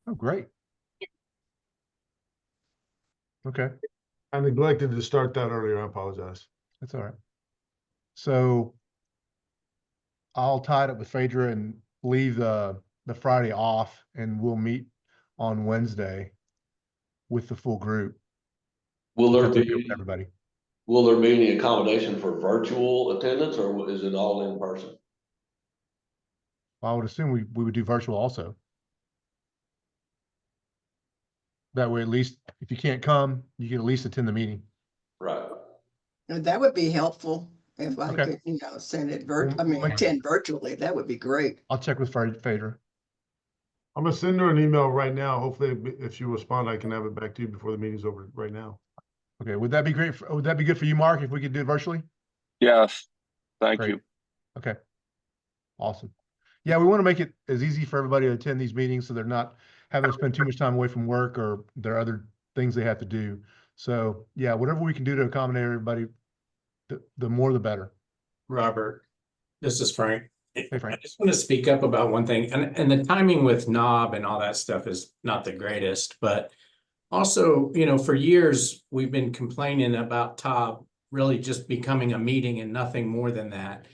Oh, great. Okay, I neglected to start that earlier. I apologize. that's all right. So I'll tie it up with Phaedra and leave the Friday off, and we'll meet on Wednesday with the full group. Will If there that's okay with be everybody. will there be any accommodation for virtual attendance, or is it all in person? Well, I would assume we would do virtual also. That way, at least if you can't come, you can at least attend the meeting. Right. And that would be helpful if I Okay. could, send it We'll make- attend virtually. That would be great. I'll check with Phaedra. I'm gonna send her an email right now. Hopefully, if she respond, I can have it back to you before the meeting's over right now. Okay, would that be great? Would that be good for you, Mark, if we could do it virtually? Yes, thank Great. you. Okay. Awesome. Yeah, we want to make it as easy for everybody to attend these meetings so they're not having to spend too much time away from work or there are other things they have to do. So yeah, whatever we can do to accommodate everybody, the more the better. Robert, this is Frank. Hey, I Frank. just want to speak up about one thing, and the timing with knob and all that stuff is not the greatest, but also, for years, we've been complaining about TAWB really just becoming a meeting and nothing more than that,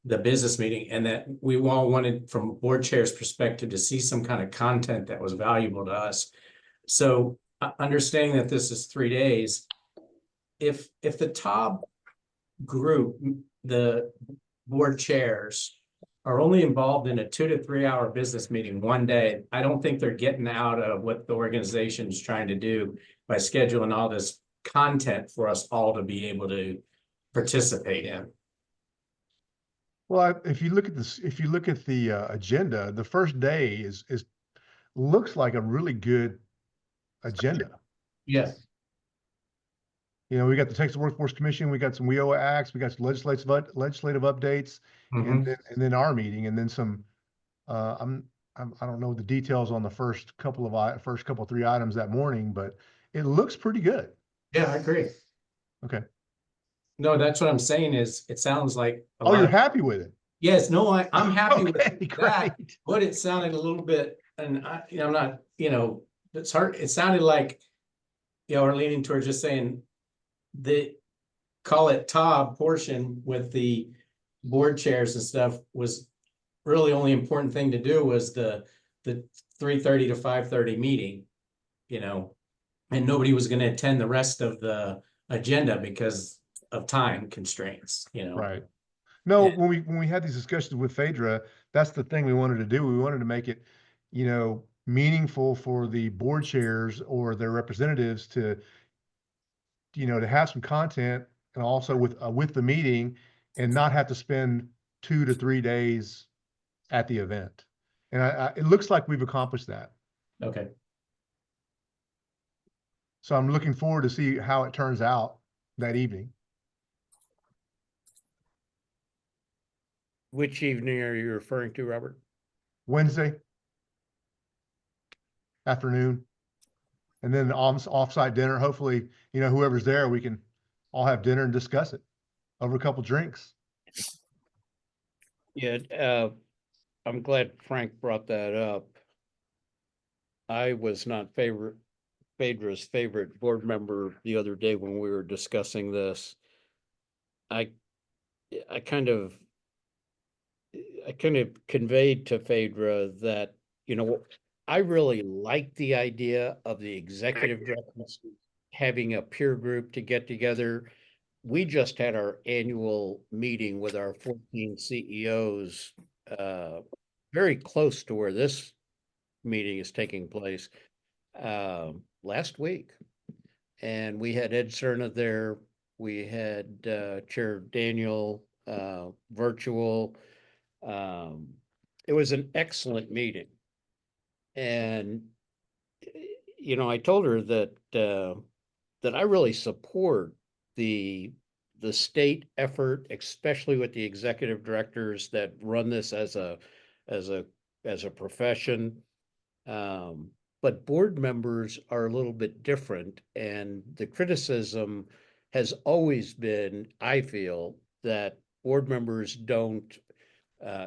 the business meeting, and that we all wanted, from a board chair's perspective, to see some kind of content that was valuable to us. So understanding that this is 3 days, if the TAWB group, the board chairs, are only involved in a 2 to 3 hour business meeting one day, I don't think they're getting out of what the organization is trying to do by scheduling all this content for us all to be able to participate in. Well, if you look at this, if you look at the agenda, the first day is looks like a really good agenda. Yes. We got the Texas Workforce Commission, we got some WIOA acts, we got some legislative updates, and then our meeting, and then some. I don't know the details on the first couple 3 items that morning, but it looks pretty good. Yeah, I agree. Okay. No, that's what I'm saying is, it sounds like. Oh, you're happy with it? Yes, no, I'm happy with Okay, that, great. but it sounded a little bit, and I'm not, it's hard, it sounded like, we're leaning towards just saying the, call it TAWB portion with the board chairs and stuff was really only important thing to do was the 3:30 to 5:30 meeting, and nobody was going to attend the rest of the agenda because of time constraints, Right. No, Yeah. when we had these discussions with Phaedra, that's the thing we wanted to do. We wanted to make it, meaningful for the board chairs or their representatives to, to have some content and also with the meeting and not have to spend 2 to 3 days at the event. And it looks like we've accomplished that. Okay. So I'm looking forward to see how it turns out that evening. Which evening are you referring to, Robert? Wednesday afternoon, and then off-site dinner. Hopefully, whoever's there, we can all have dinner and discuss it over a couple drinks. Yeah, I'm glad Frank brought that up. I was not Phaedra's favorite board member the other day when we were discussing this. I kind of conveyed to Phaedra that, I really like the idea of the executive directors having a peer group to get together. We just had our annual meeting with our 14 CEOs, very close to where this meeting is taking place, last week. And we had Ed Cerna there. We had Chair Daniel virtual. It was an excellent meeting. And, I told her that I really support the state effort, especially with the executive directors that run this as a profession. But board members are a little bit different, and the criticism has always been, I feel, that board members don't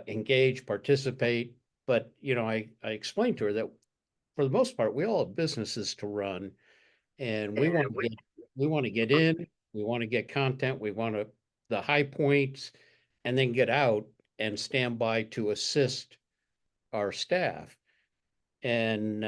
engage, participate. But, I explained to her that for the most part, we all have businesses to run. And we want to get in, we want to get content, we want to, the high points, and then get out and stand by to assist our staff. And,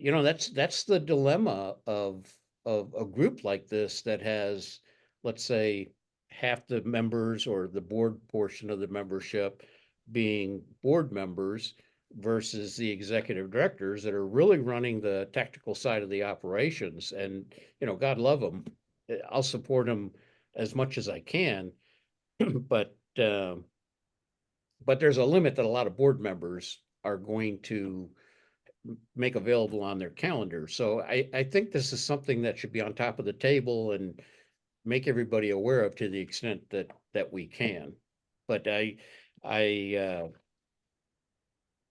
that's the dilemma of a group like this that has, let's say, half the members or the board portion of the membership being board members versus the executive directors that are really running the technical side of the operations. And, God love them. I'll support them as much as I can, but there's a limit that a lot of board members are going to make available on their calendar. So I think this is something that should be on top of the table and make everybody aware of to the extent that we can. But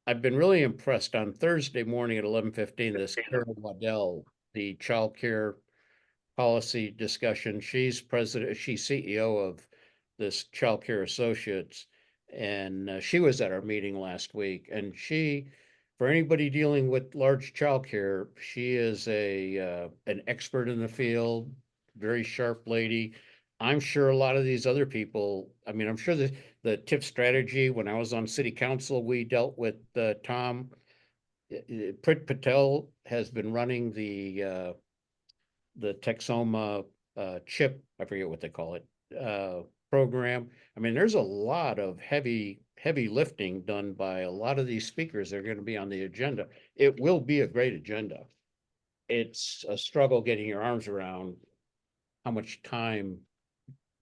I've been really impressed on Thursday morning at 11:15, this Carol Waddell, the child care policy discussion. She's CEO of this Child Care Associates. And she was at our meeting last week, and for anybody dealing with large childcare, she is an expert in the field, very sharp lady. I'm sure a lot of these other people, I'm sure the TIP strategy, when I was on city council, we dealt with Tom. Prit Patel has been running the Texoma chip, I forget what they call it, program. There's a lot of heavy lifting done by a lot of these speakers that are going to be on the agenda. It will be a great agenda. It's a struggle getting your arms around how much time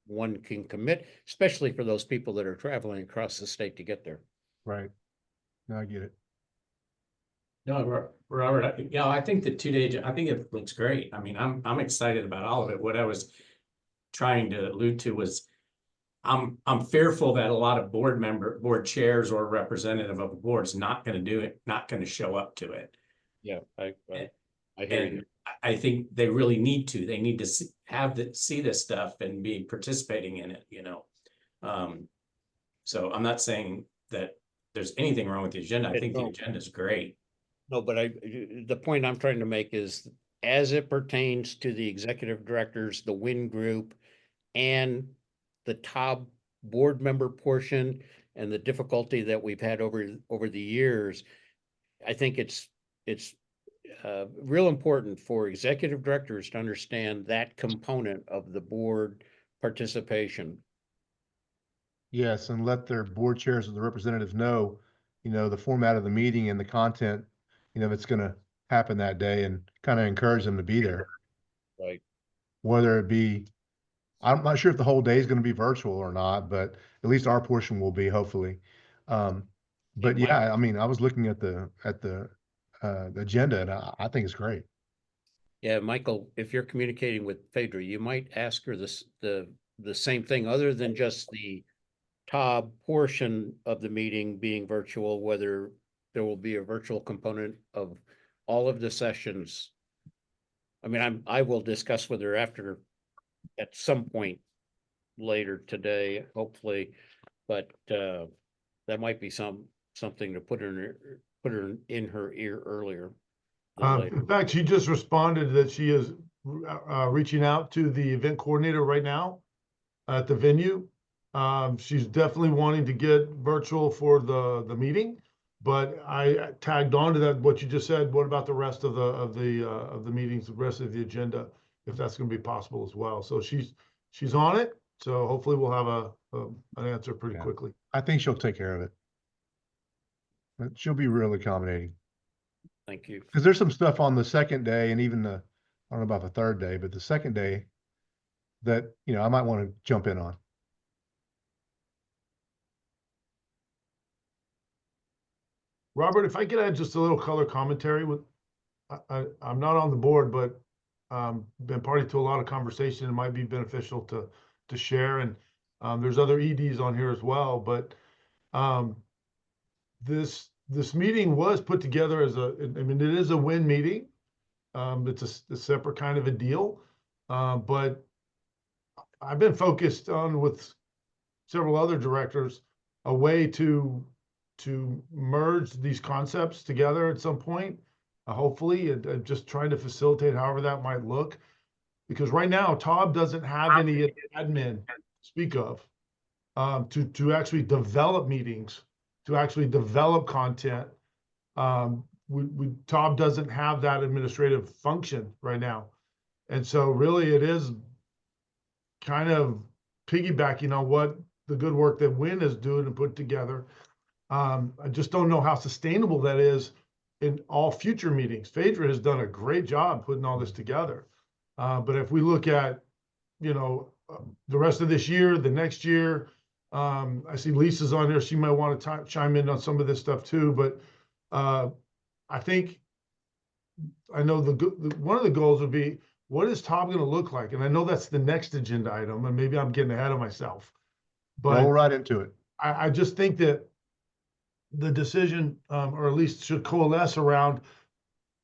one can commit, especially for those people that are traveling across the state to get there. Right. No, I get it. No, Robert, I think the 2 day, I think it looks great. I'm excited about all of it. What I was trying to allude to was I'm fearful that a lot of board chairs or representative of the board's not going to do it, not going to show up to it. Yeah, I hear And you. I think they really need to. They need to see this stuff and be participating in it. So I'm not saying that there's anything wrong with the agenda. I think the agenda is great. No, but the point I'm trying to make is, as it pertains to the executive directors, the WIN group, and the TAWB board member portion, and the difficulty that we've had over the years, I think it's real important for executive directors to understand that component of the board participation. Yes, and let their board chairs or the representatives know, the format of the meeting and the content, that's going to happen that day, and kind of encourage them to be there. Right. Whether it be, I'm not sure if the whole day is going to be virtual or not, but at least our portion will be, hopefully. But yeah, I was looking at the agenda, and I think it's great. Yeah, Michael, if you're communicating with Phaedra, you might ask her the same thing, other than just the TAWB portion of the meeting being virtual, whether there will be a virtual component of all of the sessions. I will discuss with her at some point later today, hopefully, but that might be something to put her in her ear earlier. In fact, she just responded that she is reaching out to the event coordinator right now at the venue. She's definitely wanting to get virtual for the meeting, but I tagged on to that what you just said. What about the rest of the meetings, the rest of the agenda, if that's going to be possible as well? So she's on it. So hopefully we'll have an answer pretty quickly. I think she'll take care of it. But she'll be real accommodating. Thank you. Because there's some stuff on the second day, and even I don't know about the third day, but the second day that, I might want to jump in on. Robert, if I could add just a little color commentary with, I'm not on the board, but been party to a lot of conversation. It might be beneficial to share, and there's other EDs on here as well. But this meeting was put together as it is a WIN meeting. It's a separate kind of a deal, but I've been focused on with several other directors a way to to merge these concepts together at some point, hopefully, and just trying to facilitate however that might look. Because right now, TAWB doesn't have any admin to speak of, to actually develop meetings, to actually develop content. TAWB doesn't have that administrative function right now. And so really it is kind of piggybacking on what the good work that Win is doing and put together. I just don't know how sustainable that is in all future meetings. Phaedra has done a great job putting all this together. But if we look at, the rest of this year, the next year, I see Lisa's on there. She might want to chime in on some of this stuff too. But I think I know one of the goals would be, what is TAWB going to look like? And I know that's the next agenda item, and maybe I'm getting ahead of myself. But Roll right into it. I just think that the decision, or at least should coalesce around,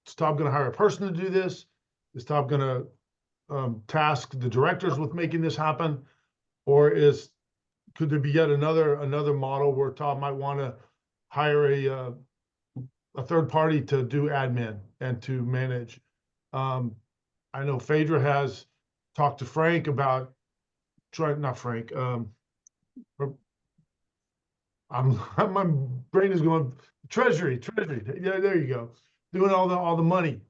is TAWB going to hire a person to do this? Is TAWB going to task the directors with making this happen? Or could there be yet another model where TAWB might want to hire a third party to do admin and to manage? I know Phaedra has talked to Frank about not Frank. My brain is going treasury. Yeah, there you go. Doing all the money.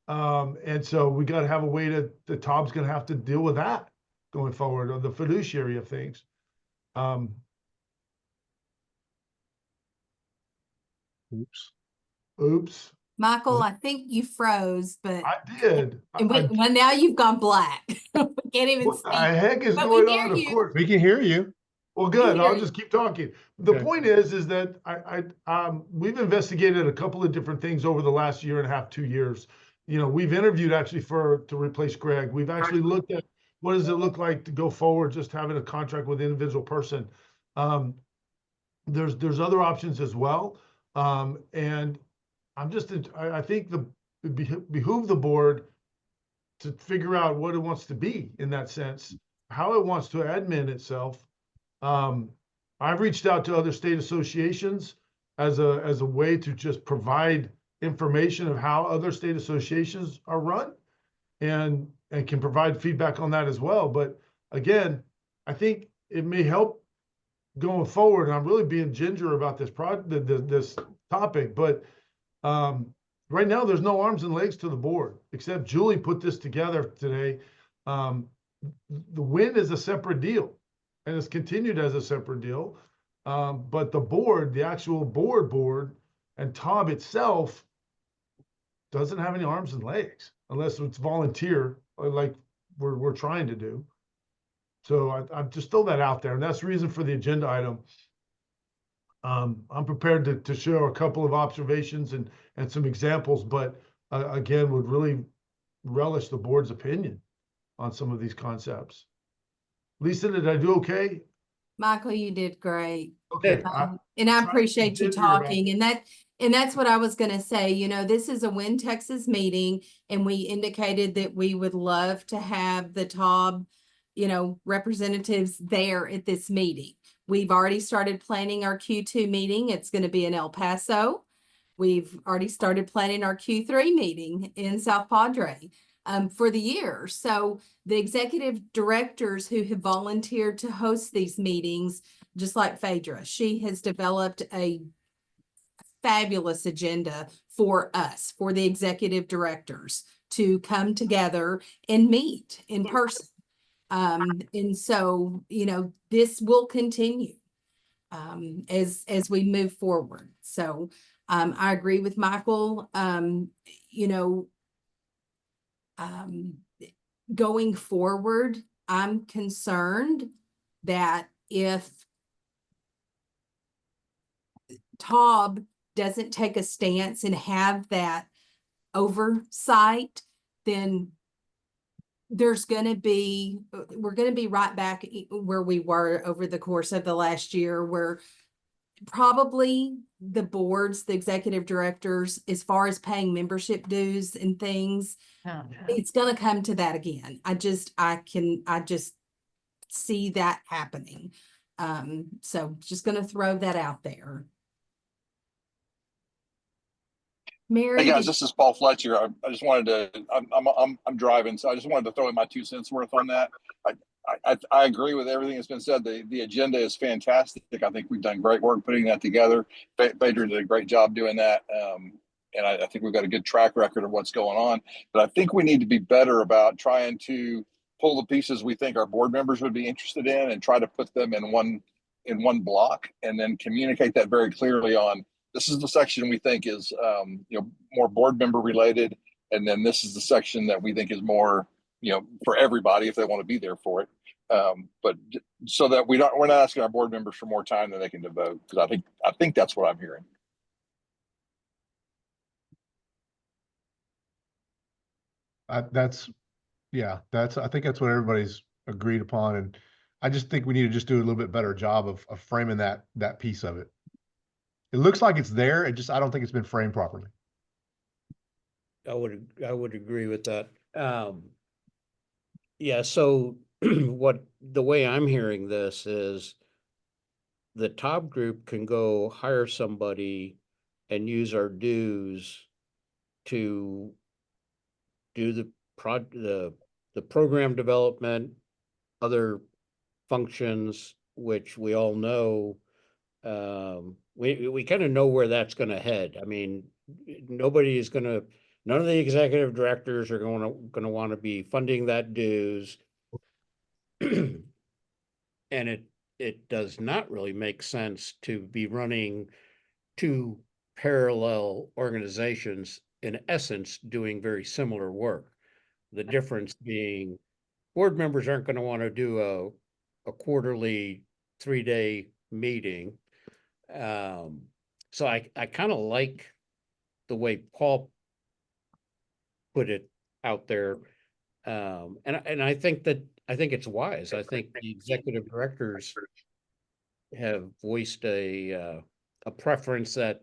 And so we got to have a way the TAWB's going to have to deal with that going forward, or the fiduciary of things. Oops. Michael, I think you froze, but I did. well, now you've gone black. We can't even What the speak. heck is But we going hear on? Of you. course. We can hear you. Well, good. hear I'll you. just keep talking. The Okay. point is that we've investigated a couple of different things over the last year and a half, 2 years. We've interviewed actually to replace Greg. We've actually looked at what does it look like to go forward, just having a contract with an individual person. There's other options as well. And I think it behoove the board to figure out what it wants to be in that sense, how it wants to admin itself. I've reached out to other state associations as a way to just provide information of how other state associations are run, and can provide feedback on that as well. But again, I think it may help going forward. And I'm really being ginger about this this topic, but right now there's no arms and legs to the board, except Julie put this together today. The Win is a separate deal, and it's continued as a separate deal. But the board, the actual board and TAWB itself doesn't have any arms and legs unless it's volunteer, like we're trying to do. So I just throw that out there, and that's the reason for the agenda item. I'm prepared to share a couple of observations and some examples, but again, would really relish the board's opinion on some of these concepts. Lisa, did I do okay? Michael, you did great. Okay. And I tried to appreciate you ginger about talking. And that's what I was going to say. This is a Win Texas meeting, and we indicated that we would love to have the TAWB, representatives there at this meeting. We've already started planning our Q2 meeting. It's going to be in El Paso. We've already started planning our Q3 meeting in South Padre for the year. So the executive directors who have volunteered to host these meetings, just like Phaedra, she has developed a fabulous agenda for us, for the executive directors to come together and meet in person. And so, this will continue as we move forward. So I agree with Michael. Going forward, I'm concerned that if TAWB doesn't take a stance and have that oversight, then we're going to be right back where we were over the course of the last year, where probably the boards, the executive directors, as far as paying membership dues and things, it's going to come to that again. I just see that happening. So just going to throw that out there. Mary, Hey guys, this is Paul Fletcher. I just wanted to. I'm driving, so I just wanted to throw in my 2 cents worth on that. I agree with everything that's been said. The agenda is fantastic. I think we've done great work putting that together. Phaedra did a great job doing that, and I think we've got a good track record of what's going on. But I think we need to be better about trying to pull the pieces we think our board members would be interested in and try to put them in one block, and then communicate that very clearly on. This is the section we think is more board member related, and then this is the section that we think is more for everybody if they want to be there for it. But so that we're not asking our board members for more time than they can devote, because I think that's what I'm hearing. I think that's what everybody's agreed upon, and I just think we need to just do a little bit better job of framing that piece of it. It looks like it's there. I don't think it's been framed properly. I would agree with that. Yeah, so the way I'm hearing this is the TAWB group can go hire somebody and use our dues to do the program development, other functions, which we all know. We kind of know where that's going to head. I mean, none of the executive directors are going to want to be funding that dues. And it does not really make sense to be running two parallel organizations, in essence, doing very similar work. The difference being board members aren't going to want to do a quarterly 3-day meeting. So I kind of like the way Paul put it out there. And I think it's wise. I think the executive directors have voiced a preference that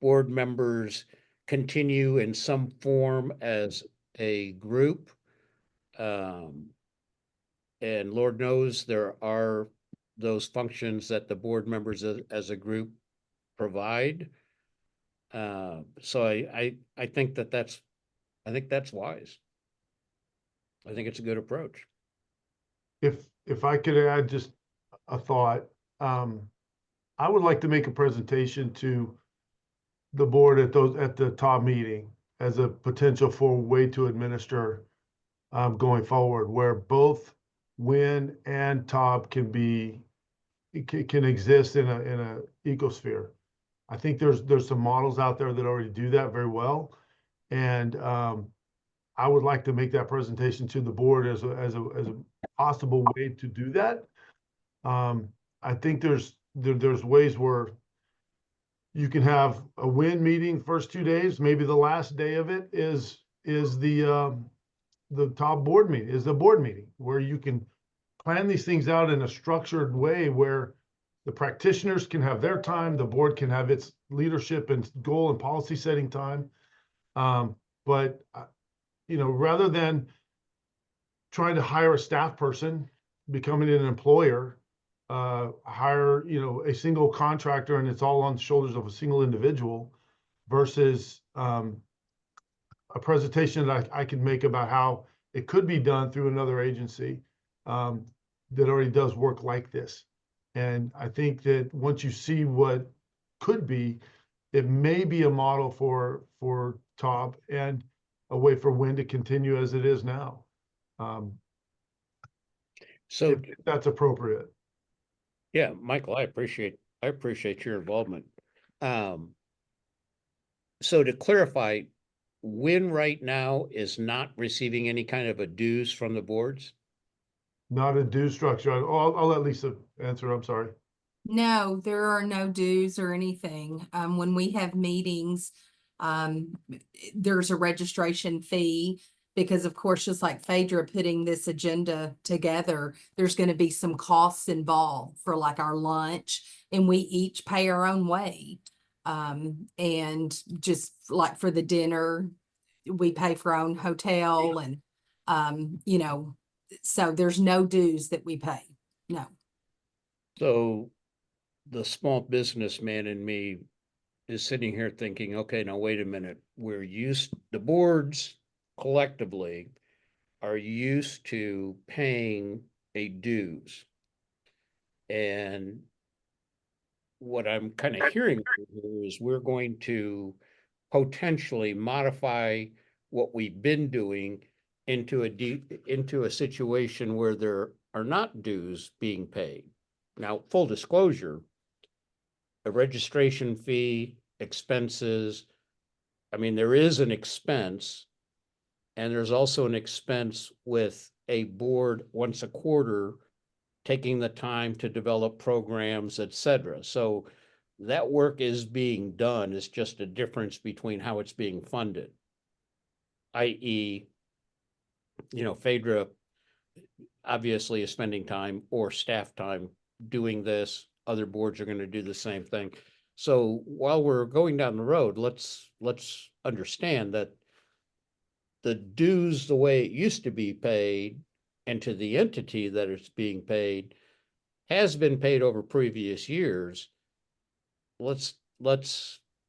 board members continue in some form as a group. And Lord knows there are those functions that the board members as a group provide. So I think that's wise. I think it's a good approach. If I could add just a thought, I would like to make a presentation to the board at the TAWB meeting as a potential for way to administer going forward, where both WIN and TAWB can exist in a ecosphere. I think there's some models out there that already do that very well, and I would like to make that presentation to the board as a possible way to do that. I think there's ways where you can have a WIN meeting first 2 days. Maybe the last day of it is the TAWB board meeting, is the board meeting, where you can plan these things out in a structured way where the practitioners can have their time, the board can have its leadership and goal and policy setting time. But rather than trying to hire a staff person, becoming an employer, hire, a single contractor and it's all on the shoulders of a single individual, versus a presentation that I can make about how it could be done through another agency that already does work like this. And I think that once you see what could be, it may be a model for TAWB and a way for WIN to continue as it is now. So if that's appropriate. yeah, Michael, I appreciate your involvement. So to clarify, WIN right now is not receiving any kind of a dues from the boards? Not a due structure. I'll let Lisa answer. I'm sorry. no, there are no dues or anything. When we have meetings, there's a registration fee, because of course, just like Phaedra putting this agenda together, there's going to be some costs involved for like our lunch, and we each pay our own way. And just like for the dinner, we pay for our own hotel, and so there's no dues that we pay. No. So the small businessman in me is sitting here thinking, okay, now wait a minute, the boards collectively are used to paying a dues. And what I'm kind of hearing here is we're going to potentially modify what we've been doing into a situation where there are not dues being paid. Now, full disclosure, a registration fee, expenses, I mean, there is an expense, and there's also an expense with a board once a quarter taking the time to develop programs, et cetera. So that work is being done. It's just a difference between how it's being funded. i.e., Phaedra obviously is spending time or staff time doing this. Other boards are going to do the same thing. So while we're going down the road, let's understand that the dues, the way it used to be paid, and to the entity that it's being paid, has been paid over previous years. Let's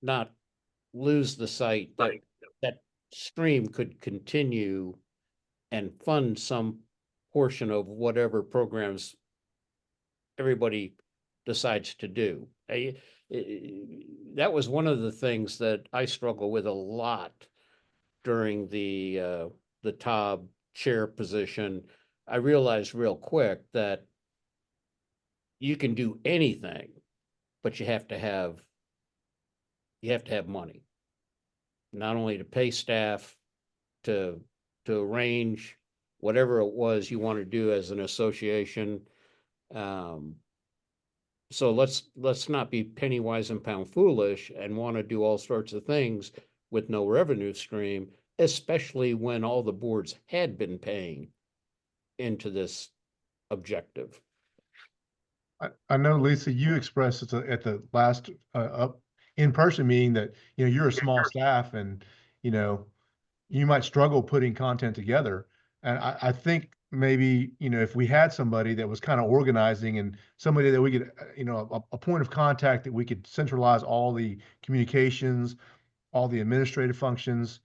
not lose the sight that that stream could continue and fund some portion of whatever programs everybody decides to do. That was one of the things that I struggle with a lot during the TAWB chair position. I realized real quick that you can do anything, but you have to have money, not only to pay staff, to arrange whatever it was you want to do as an association. So let's not be penny wise and pound foolish and want to do all sorts of things with no revenue stream, especially when all the boards had been paying into this objective. I know, Lisa, you expressed at the last in-person meeting that, you're a small staff and, you might struggle putting content together. And I think maybe, if we had somebody that was kind of organizing and somebody that we could, a point of contact that we could centralize all the communications, all the administrative functions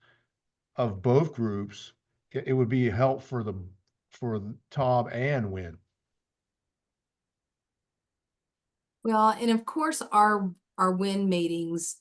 of both groups, it would be help for the TAWB and WIN. Well, and of course, our WIN meetings,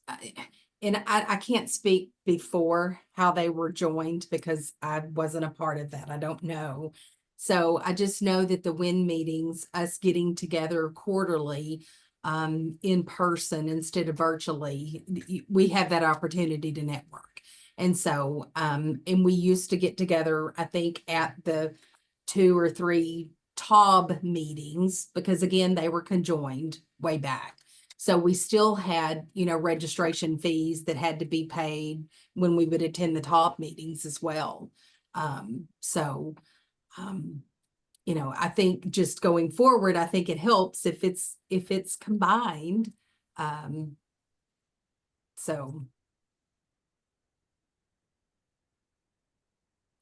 and I can't speak before how they were joined because I wasn't a part of that. I don't know. So I just know that the WIN meetings, us getting together quarterly, in person instead of virtually, we have that opportunity to network. And so, and we used to get together, I think, at the 2 or 3 TAWB meetings, because again, they were conjoined way back. So we still had, registration fees that had to be paid when we would attend the TAWB meetings as well. I think just going forward, I think it helps if it's combined. And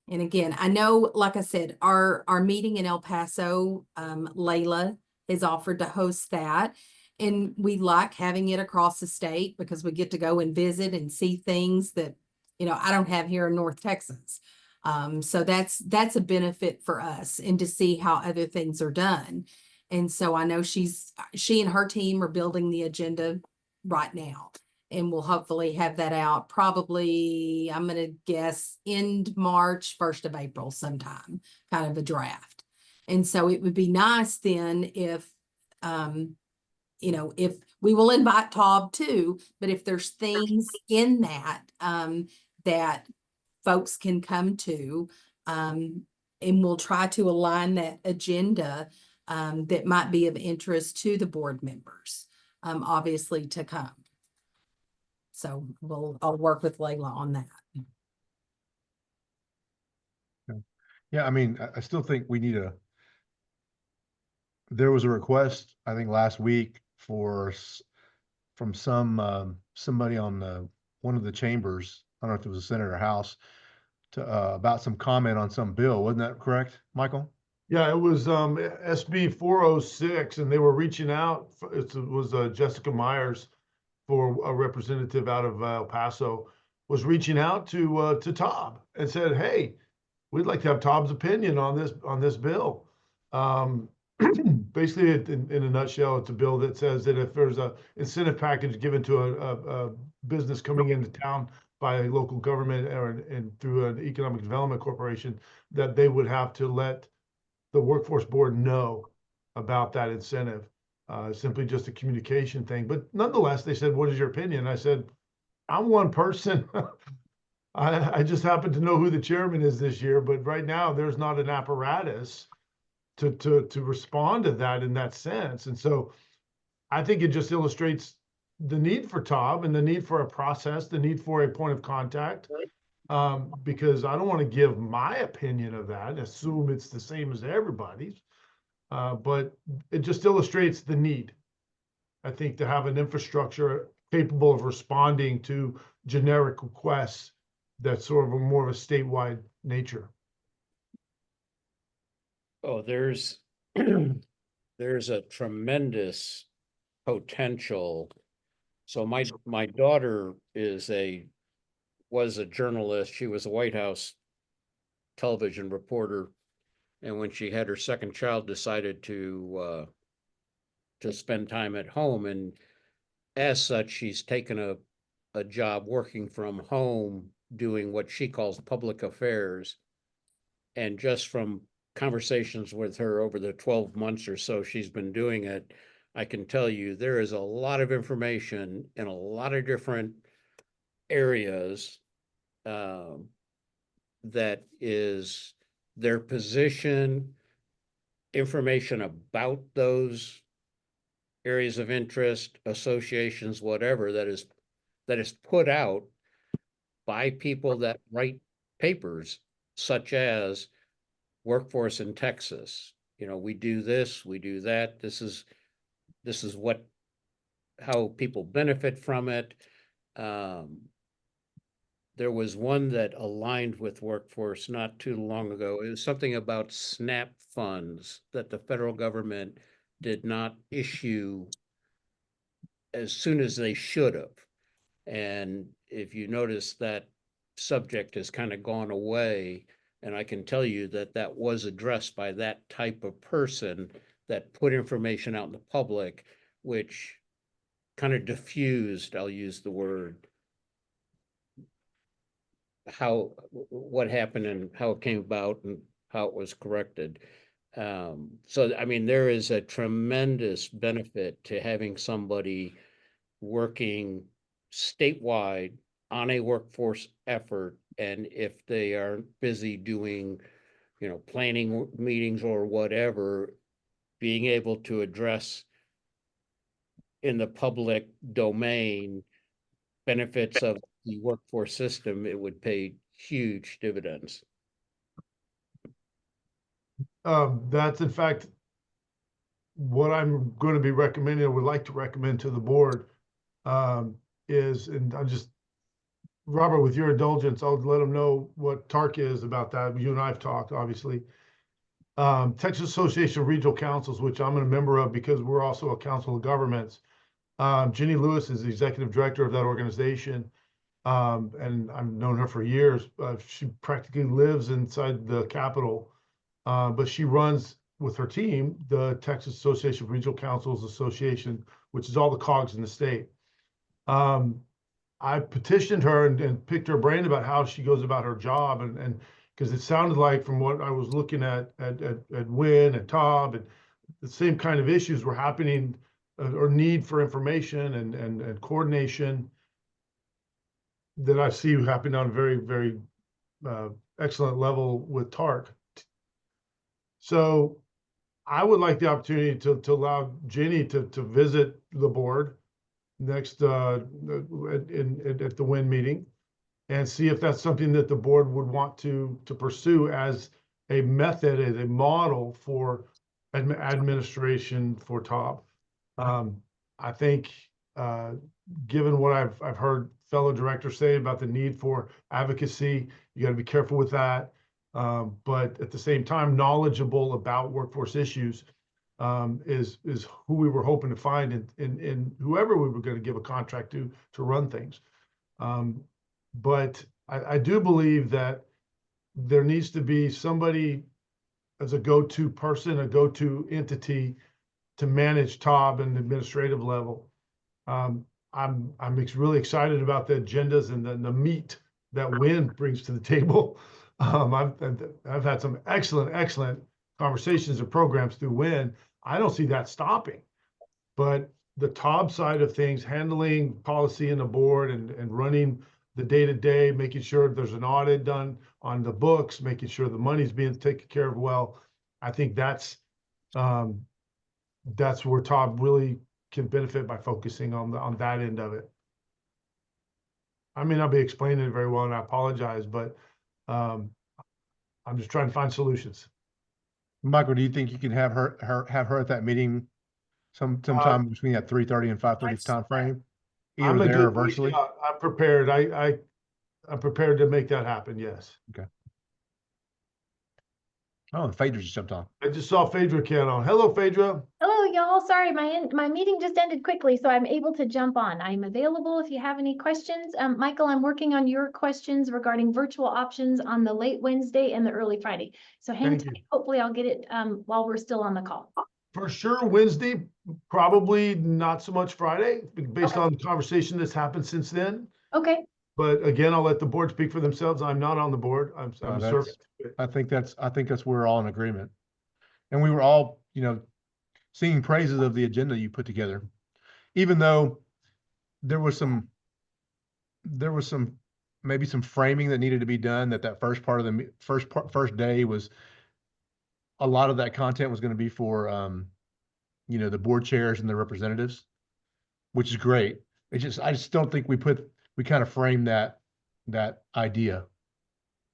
again, I know, like I said, our meeting in El Paso, Layla has offered to host that. And we like having it across the state because we get to go and visit and see things that, I don't have here in North Texas. So that's a benefit for us, and to see how other things are done. And so I know she and her team are building the agenda right now. And we'll hopefully have that out probably, I'm going to guess, end March, 1st of April sometime, kind of a draft. And so it would be nice then if, if we will invite TAWB too, but if there's things in that, that folks can come to, and we'll try to align that agenda, that might be of interest to the board members, obviously to come. So I'll work with Layla on that. Yeah, I mean, I still think we need there was a request, I think last week from somebody on one of the chambers. I don't know if it was a Senate or House about some comment on some bill. Wasn't that correct, Michael? Yeah, it was SB 406, and they were reaching out. It was Jessica Myers for a representative out of El Paso, was reaching out to TAWB and said, "Hey, we'd like to have TAWB's opinion on this bill." Basically, in a nutshell, it's a bill that says that if there's a incentive package given to a business coming into town by a local government and through an economic development corporation, that they would have to let the workforce board know about that incentive. Simply just a communication thing. But nonetheless, they said, "What is your opinion?" I said, "I'm one person." I just happen to know who the chairman is this year, but right now there's not an apparatus to respond to that in that sense. And so I think it just illustrates the need for TAWB and the need for a process, the need for a point of contact. Because I don't want to give my opinion of that and assume it's the same as everybody's. But it just illustrates the need, I think, to have an infrastructure capable of responding to generic requests that's sort of more of a statewide nature. Oh, there's there's a tremendous potential. So my daughter was a journalist. She was a White House television reporter, and when she had her second child, decided to spend time at home, and as such, she's taken a job working from home, doing what she calls public affairs. And just from conversations with her over the 12 months or so she's been doing it, I can tell you there is a lot of information in a lot of different areas that is their position, information about those areas of interest, associations, whatever, that is put out by people that write papers, such as Workforce in Texas. You know, we do this, we do that. This is how people benefit from it. There was one that aligned with Workforce not too long ago. It was something about SNAP funds that the federal government did not issue as soon as they should have. And if you notice, that subject has kind of gone away. And I can tell you that that was addressed by that type of person that put information out in the public, which kind of diffused, I'll use the word, what happened and how it came about and how it was corrected. So, I mean, there is a tremendous benefit to having somebody working statewide on a workforce effort. And if they are busy doing, planning meetings or whatever, being able to address in the public domain benefits of the workforce system, it would pay huge dividends. That's in fact what I'm going to be recommending, or would like to recommend to the board, is, and I'm just, Robert, with your indulgence, I'll let them know what TARC is about that. You and I have talked, obviously. Texas Association of Regional Councils, which I'm a member of because we're also a council of governments. Jenny Lewis is the executive director of that organization. And I've known her for years. She practically lives inside the Capitol, but she runs with her team the Texas Association of Regional Councils Association, which is all the cogs in the state. I petitioned her and picked her brain about how she goes about her job, and because it sounded like, from what I was looking at WIN and TAWB, and the same kind of issues were happening, or need for information and coordination that I see happening on a very, very excellent level with TARC. So I would like the opportunity to allow Jenny to visit the board next at the WIN meeting, and see if that's something that the board would want to pursue as a method, as a model for administration for TAWB. I think, given what I've heard fellow directors say about the need for advocacy, you got to be careful with that. But at the same time, knowledgeable about workforce issues. is who we were hoping to find in whoever we were going to give a contract to run things. But I do believe that there needs to be somebody as a go-to person, a go-to entity to manage TAWB and the administrative level. I'm really excited about the agendas and the meat that Win brings to the table. I've had some excellent conversations and programs through Win. I don't see that stopping, but the TAWB side of things, handling policy in the board and running the day-to-day, making sure there's an audit done on the books, making sure the money's being taken care of well. I think that's where TAWB really can benefit by focusing on that end of it. I may not be explaining it very well, and I apologize, but I'm just trying to find solutions. Michael, do you think you can have her at that meeting sometime between that 3:30 and 5:30 time frame? Either I'm a there or good virtually? yeah, I'm prepared. I'm prepared to make that happen, yes. Okay. Oh, and Phaedra just jumped on. I just saw Phaedra can on. Hello, Phaedra. Hello, y'all. Sorry, my meeting just ended quickly, so I'm able to jump on. I'm available if you have any questions. Michael, I'm working on your questions regarding virtual options on the late Wednesday and the early Friday. So hang Thank you. tight. Hopefully I'll get it while we're still on the call. For sure, Wednesday, probably not so much Friday, based on the conversation that's happened since then. Okay. But again, I'll let the board speak for themselves. I'm not on the board. I'm a servant. I think that's we're all in agreement. And we were all, singing praises of the agenda you put together. Even though there was maybe some framing that needed to be done, that first part of the first day was a lot of that content was going to be for the board chairs and the representatives, which is great. I just don't think we kind of framed that idea.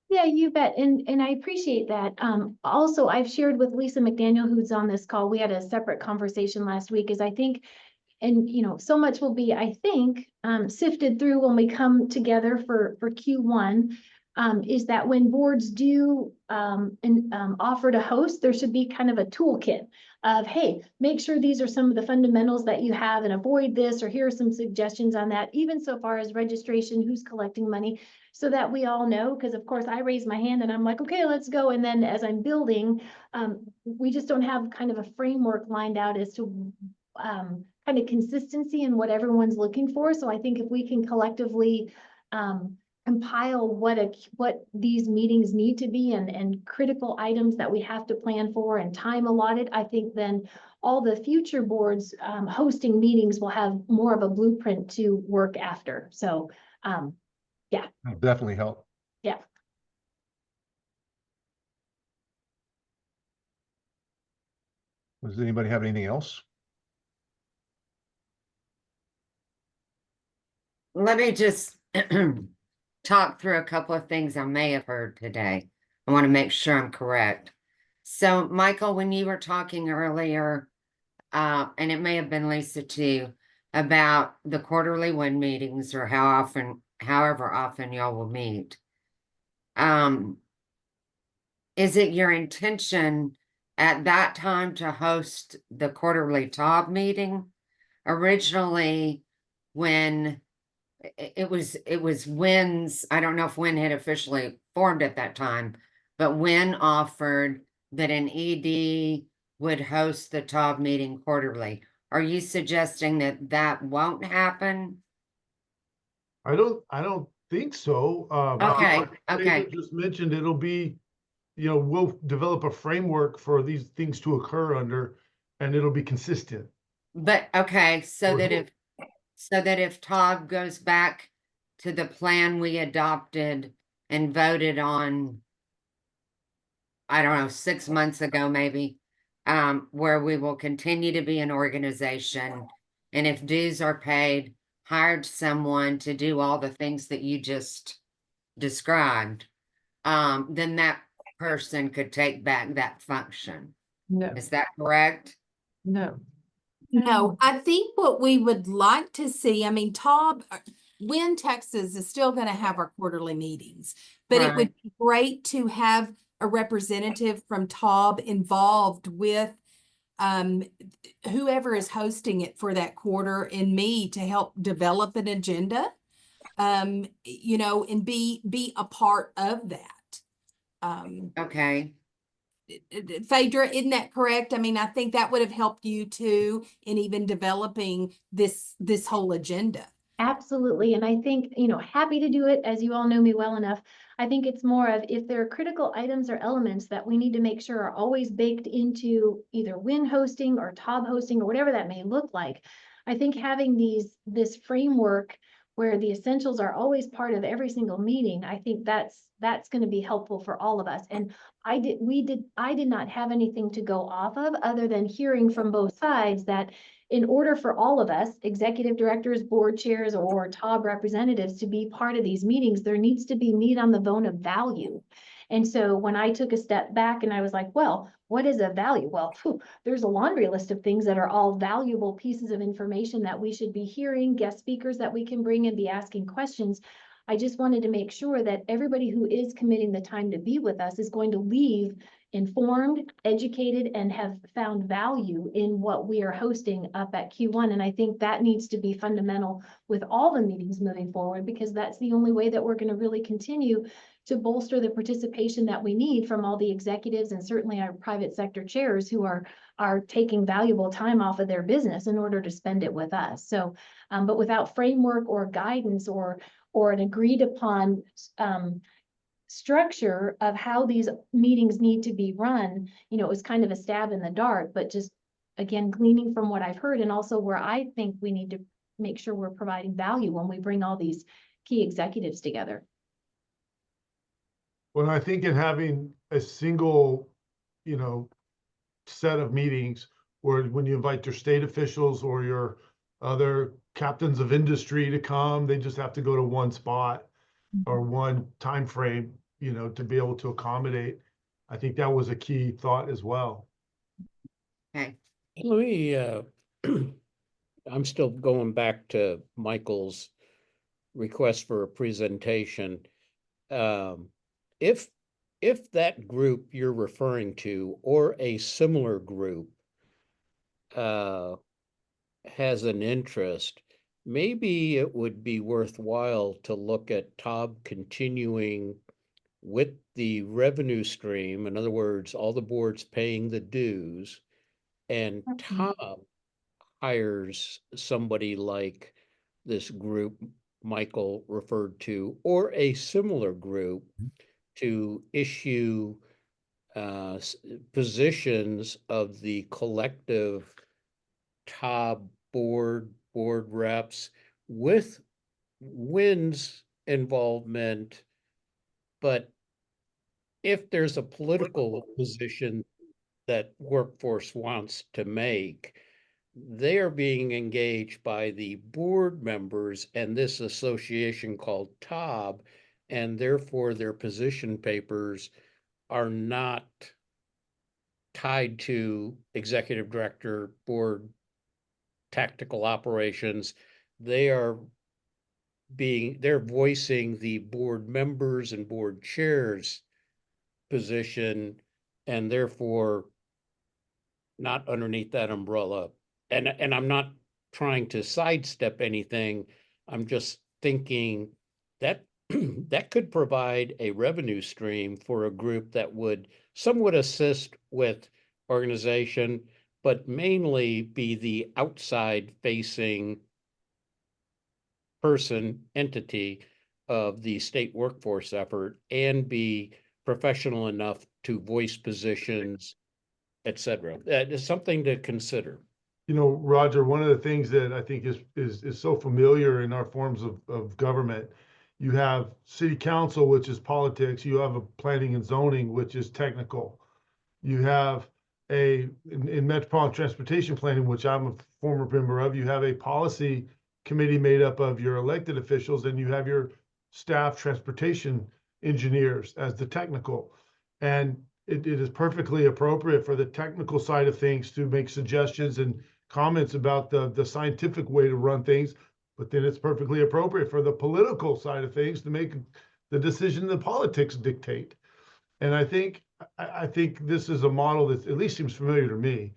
Yeah, you bet. And I appreciate that. Also, I've shared with Lisa McDaniel, who's on this call, we had a separate conversation last week, is I think, and so much will be, I think, sifted through when we come together for Q1, is that when boards do offer to host, there should be kind of a toolkit of, hey, make sure these are some of the fundamentals that you have and avoid this, or here are some suggestions on that, even so far as registration, who's collecting money, so that we all know, because of course I raise my hand and I'm like, okay, let's go. And then as I'm building, we just don't have kind of a framework lined out as to kind of consistency in what everyone's looking for. So I think if we can collectively compile what these meetings need to be and critical items that we have to plan for and time allotted, I think then all the future boards hosting meetings will have more of a blueprint to work after. So yeah. That'll definitely help. Yeah. Does anybody have anything else? Let me just talk through a couple of things I may have heard today. I want to make sure I'm correct. So, Michael, when you were talking earlier, and it may have been Lisa too, about the quarterly WIN meetings or however often y'all will meet. Is it your intention at that time to host the quarterly TAWB meeting? Originally, when it was WIN's, I don't know if WIN had officially formed at that time, but WIN offered that an ED would host the TAWB meeting quarterly. Are you suggesting that won't happen? I don't think so. Okay. David just mentioned it'll be, we'll develop a framework for these things to occur under, and it'll be consistent. But okay, so that if TAWB goes back to the plan we adopted and voted on, I don't know, 6 months ago, maybe, where we will continue to be an organization, and if dues are paid, hired someone to do all the things that you just described, then that person could take back that function. No. Is that correct? No. No, I think what we would like to see, I mean, TAWB, WIN Texas is still going to have our quarterly meetings, but it would be great to have a representative from TAWB involved with whoever is hosting it for that quarter and me to help develop an agenda, you know, and be a part of that. Okay, Phaedra, isn't that correct? I mean, I think that would have helped you too in even developing this whole agenda. Absolutely. And I think, you know, happy to do it, as you all know me well enough. I think it's more of if there are critical items or elements that we need to make sure are always baked into either WIN hosting or TAWB hosting or whatever that may look like. I think having this framework where the essentials are always part of every single meeting, I think that's going to be helpful for all of us. And I did not have anything to go off of other than hearing from both sides that in order for all of us, executive directors, board chairs, or TAWB representatives to be part of these meetings, there needs to be meat on the bone of value. And so when I took a step back and I was like, well, what is a value? Well, there's a laundry list of things that are all valuable pieces of information that we should be hearing, guest speakers that we can bring and be asking questions. I just wanted to make sure that everybody who is committing the time to be with us is going to leave informed, educated, and have found value in what we are hosting up at Q1. And I think that needs to be fundamental with all the meetings moving forward, because that's the only way that we're going to really continue to bolster the participation that we need from all the executives and certainly our private sector chairs who are taking valuable time off of their business in order to spend it with us. So, but without framework or guidance or an agreed upon structure of how these meetings need to be run, you know, it was kind of a stab in the dark, but just again, gleaning from what I've heard and also where I think we need to make sure we're providing value when we bring all these key executives together. Well, I think in having a single, you know, set of meetings where when you invite your state officials or your other captains of industry to come, they just have to go to one spot or one time frame, you know, to be able to accommodate. I think that was a key thought as well. okay. Let me, I'm still going back to Michael's request for a presentation. If that group you're referring to or a similar group has an interest, maybe it would be worthwhile to look at TAWB continuing with the revenue stream. In other words, all the boards paying the dues, and TAWB hires somebody like this group Michael referred to, or a similar group to issue positions of the collective TAWB board reps with WIN's involvement. But if there's a political position that workforce wants to make, they are being engaged by the board members and this association called TAWB, and therefore their position papers are not tied to executive director, board, tactical operations. They're voicing the board members and board chairs position, and therefore not underneath that umbrella. And I'm not trying to sidestep anything. I'm just thinking that that could provide a revenue stream for a group that would somewhat assist with organization, but mainly be the outside facing entity of the state workforce effort and be professional enough to voice positions, etc. That is something to consider. You know, Roger, one of the things that I think is so familiar in our forms of government, you have city council, which is politics, you have a planning and zoning, which is technical. You have in metropolitan transportation planning, which I'm a former member of, you have a policy committee made up of your elected officials, and you have your staff transportation engineers as the technical. And it is perfectly appropriate for the technical side of things to make suggestions and comments about the scientific way to run things, but then it's perfectly appropriate for the political side of things to make the decision that politics dictate. And I think this is a model that at least seems familiar to me,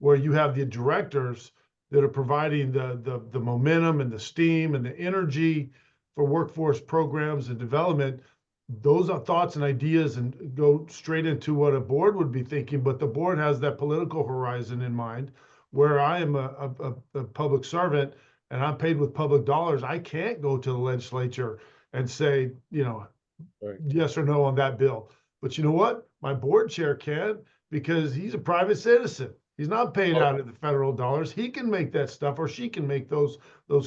where you have the directors that are providing the momentum and the steam and the energy for workforce programs and development. Those are thoughts and ideas and go straight into what a board would be thinking, but the board has that political horizon in mind, where I am a public servant and I'm paid with public dollars. I can't go to the legislature and say, Right. yes or no on that bill. But you know what? My board chair can, because he's a private citizen. He's not paid out of the federal dollars. He can make that stuff, or she can make those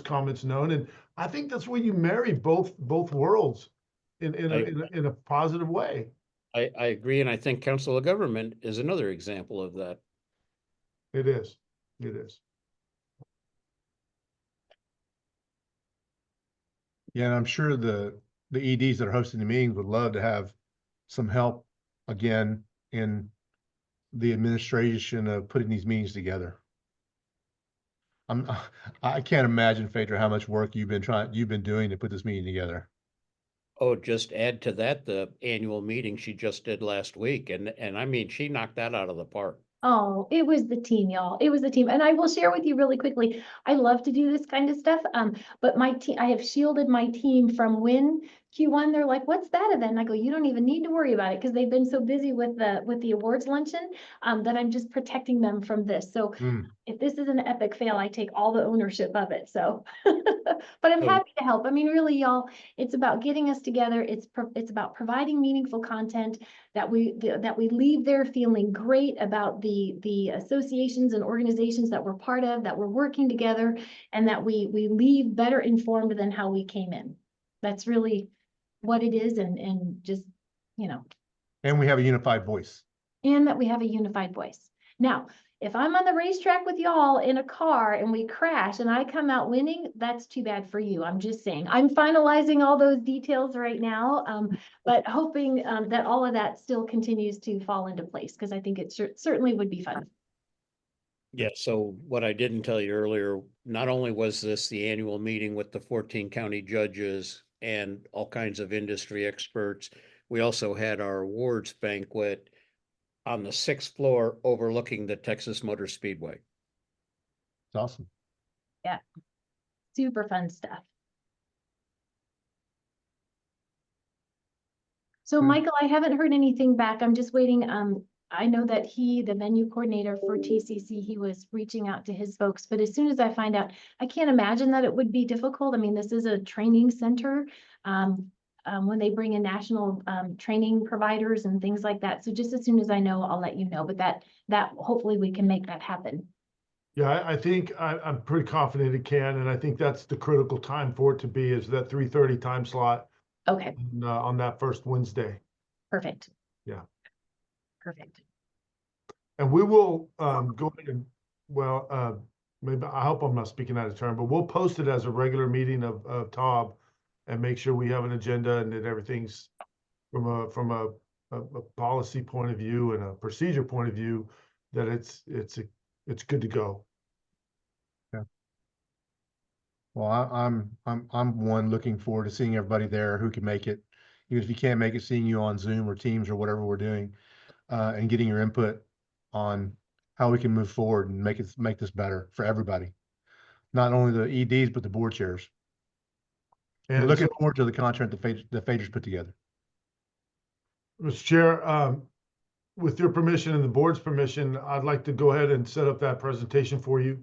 comments known. And I think that's where you marry both worlds in a positive way. I agree, and I think council of government is another example of that. It is. It is. Yeah, and I'm sure the EDs that are hosting the meetings would love to have some help again in the administration of putting these meetings together. I can't imagine, Phaedra, how much work you've been doing to put this meeting together. Oh, just add to that the annual meeting she just did last week, and I mean, she knocked that out of the park. Oh, it was the team, y'all. It was the team. And I will share with you really quickly. I love to do this kind of stuff. But my team, I have shielded my team from when Q1, they're like, what's that event? And I go, you don't even need to worry about it, because they've been so busy with the awards luncheon, that I'm just protecting them from this. So if this is an epic fail, I take all the ownership of it. So, but I'm happy to help. I mean, really, y'all, it's about getting us together. It's about providing meaningful content that we leave there feeling great about the associations and organizations that we're part of, that we're working together, and that we leave better informed than how we came in. That's really what it is, and just, And we have a unified voice. and that we have a unified voice. Now, if I'm on the racetrack with y'all in a car and we crash and I come out winning, that's too bad for you. I'm just saying. I'm finalizing all those details right now, but hoping that all of that still continues to fall into place, because I think it certainly would be fun. Yeah, so what I didn't tell you earlier, not only was this the annual meeting with the 14 county judges and all kinds of industry experts, we also had our awards banquet on the 6th floor overlooking the Texas Motor Speedway. It's awesome. Yeah, super fun stuff. So Michael, I haven't heard anything back. I'm just waiting. I know that the venue coordinator for TCC, he was reaching out to his folks, but as soon as I find out, I can't imagine that it would be difficult. I mean, this is a training center. When they bring in national training providers and things like that. So just as soon as I know, I'll let you know, but that hopefully we can make that happen. Yeah, I think I'm pretty confident it can, and I think that's the critical time for it to be, is that 3:30 time slot. Okay. On that first Wednesday. Perfect. Yeah. Perfect. And we will go ahead and, maybe, I hope I'm not speaking out of turn, but we'll post it as a regular meeting of TAWB and make sure we have an agenda and that everything's from a policy point of view and a procedure point of view, that it's good to go. Yeah. Well, I'm one looking forward to seeing everybody there who can make it, even if you can't make it, seeing you on Zoom or Teams or whatever we're doing, and getting your input on how we can move forward and make this better for everybody, not only the EDs but the board chairs. And we're looking forward to the content that Phaedra's put together. Mr. Chair, with your permission and the board's permission, I'd like to go ahead and set up that presentation for you,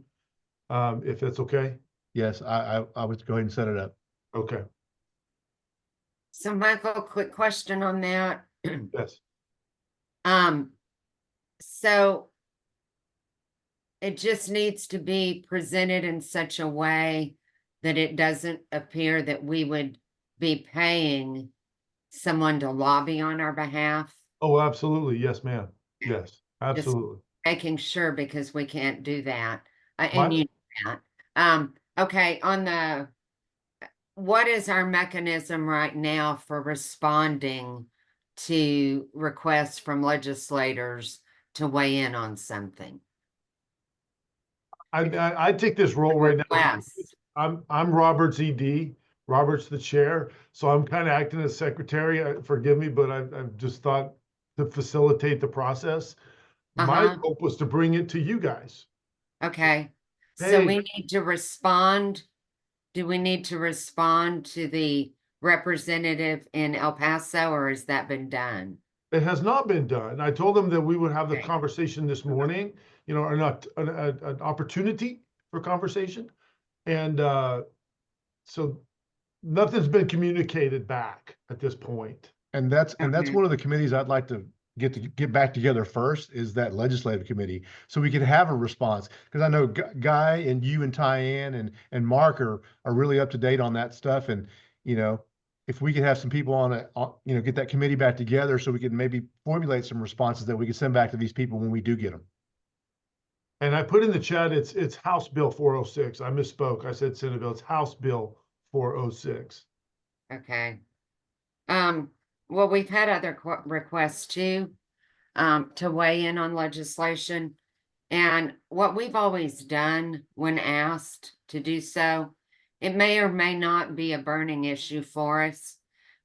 if that's okay. Yes, I would go ahead and set it up. Okay. So Michael, quick question on that. Yes. So it just needs to be presented in such a way that it doesn't appear that we would be paying someone to lobby on our behalf. Oh, absolutely. Yes, ma'am. Yes, absolutely. Just making sure, because we can't do that. And you know that. Okay, what is our mechanism right now for responding to requests from legislators to weigh in on something? I take this role right now. Yes. I'm Robert's ED. Robert's the chair, so I'm kind of acting as secretary. Forgive me, but I've just thought to facilitate the process. My Uh-huh. hope was to bring it to you guys. Okay, so Hey. we need to respond. Do we need to respond to the representative in El Paso, or has that been done? It has not been done. I told them that we would have the Okay. conversation this morning, or not an opportunity for conversation. And so nothing's been communicated back at this point. And that's Okay. one of the committees I'd like to get back together first, is that legislative committee, so we could have a response. Because I know Guy and you and Tyann and Mark are really up to date on that stuff. And, if we could have some people on it, get that committee back together so we could maybe formulate some responses that we could send back to these people when we do get them. And I put in the chat, it's House Bill 406. I misspoke. I said Senate bill. It's House Bill 406. Okay. Well, we've had other requests too, to weigh in on legislation. And what we've always done when asked to do so, it may or may not be a burning issue for us,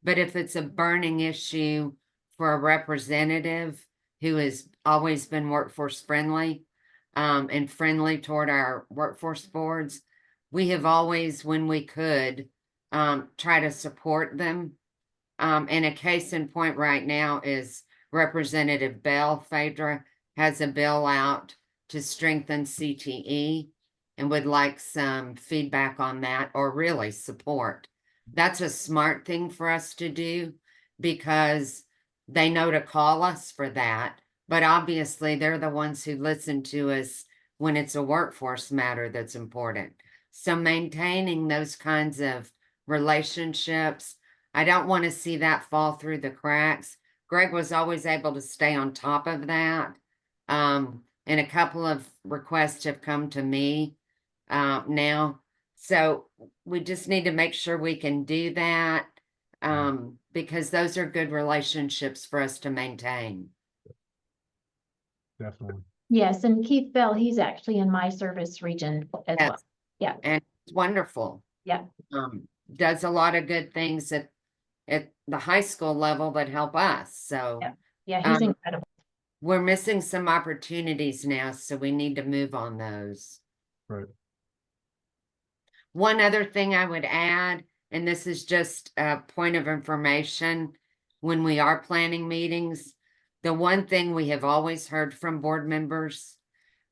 but if it's a burning issue for a representative who has always been workforce friendly, and friendly toward our workforce boards, we have always, when we could, try to support them. And a case in point right now is Representative Bell Phaedra has a bill out to strengthen CTE and would like some feedback on that, or really support. That's a smart thing for us to do because they know to call us for that. But obviously they're the ones who listen to us when it's a workforce matter that's important. So maintaining those kinds of relationships, I don't want to see that fall through the cracks. Greg was always able to stay on top of that. And a couple of requests have come to me now. So we just need to make sure we can do that, because those are good relationships for us to maintain. Definitely. Yes, and Keith Bell, he's actually in my service region as well. Yes. Yeah. And it's wonderful. Yeah. Does a lot of good things at the high school level that help us. So Yeah, he's incredible. we're missing some opportunities now, so we need to move on those. Right. One other thing I would add, and this is just a point of information, when we are planning meetings, the one thing we have always heard from board members,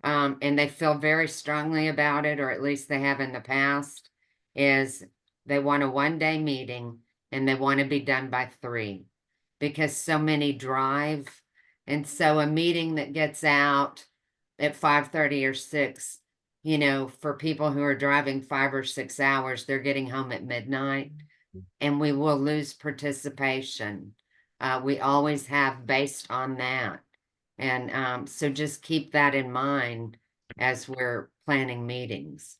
and they feel very strongly about it, or at least they have in the past, is they want a one-day meeting and they want to be done by 3, because so many drive. And so a meeting that gets out at 5:30 or 6, for people who are driving 5 or 6 hours, they're getting home at midnight, and we will lose participation. We always have based on that. And so just keep that in mind as we're planning meetings.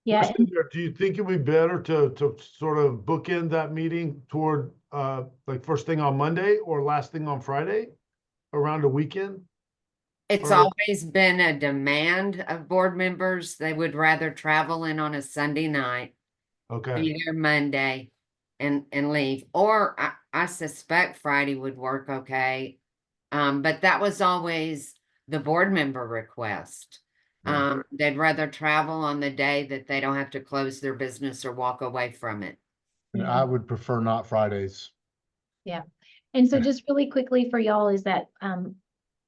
Yeah, Do you think it would be better to sort of bookend that meeting toward like first thing on Monday or last thing on Friday around a weekend? It's Or- always been a demand of board members. They would rather travel in on a Sunday night, Okay. be there Monday and leave. Or I suspect Friday would work okay. But that was always the board member request. They'd rather travel on the day that they don't have to close their business or walk away from it. And I would prefer not Fridays. and so just really quickly for y'all is that,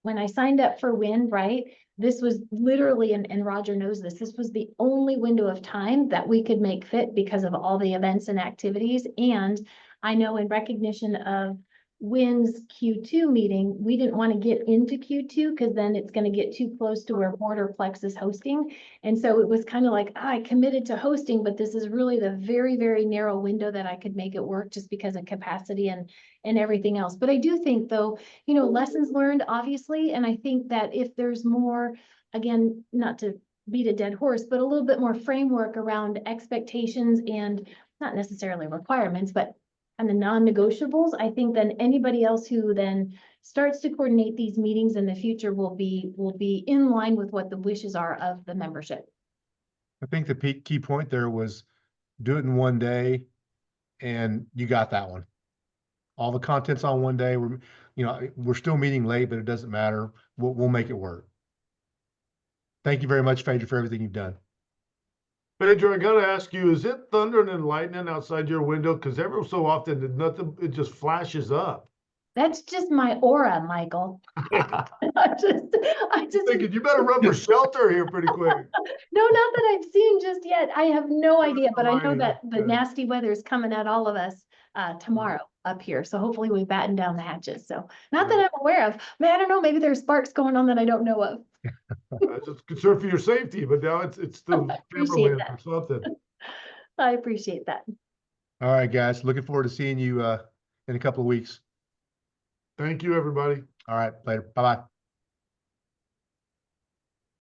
when I signed up for WIN, right, this was literally, and Roger knows this was the only window of time that we could make fit because of all the events and activities. And I know in recognition of WIN's Q2 meeting, we didn't want to get into Q2 because then it's going to get too close to where Borderplex is hosting. And so it was kind of like, I committed to hosting, but this is really the very, very narrow window that I could make it work just because of capacity and everything else. But I do think though, lessons learned, obviously. And I think that if there's more, again, not to beat a dead horse, but a little bit more framework around expectations and not necessarily requirements, but and the non-negotiables, I think then anybody else who then starts to coordinate these meetings in the future will be in line with what the wishes are of the membership. I think the key point there was do it in one day, and you got that one. All the content's on one day. you know, we're still meeting late, but it doesn't matter. We'll make it work. Thank you very much, Phaedra, for everything you've done. Pedro, I gotta ask you, is it thundering and lightning outside your window? Cause every so often, it just flashes up. That's just my aura, Michael. I just, Thinking you better run for shelter here pretty quick. no, not that I've seen just yet. I have no idea, but I know Carolina, that the yeah. nasty weather is coming at all of us tomorrow up here. So hopefully we batten down the hatches. So not that I'm aware of. Man, I don't know, maybe there's sparks going on that I don't know of. I just concerned for your safety, but now it's the Appreciate cameraman that. or something. I appreciate that. All right, guys. Looking forward to seeing you in a couple of weeks. Thank you, everybody. All right, later. Bye-bye.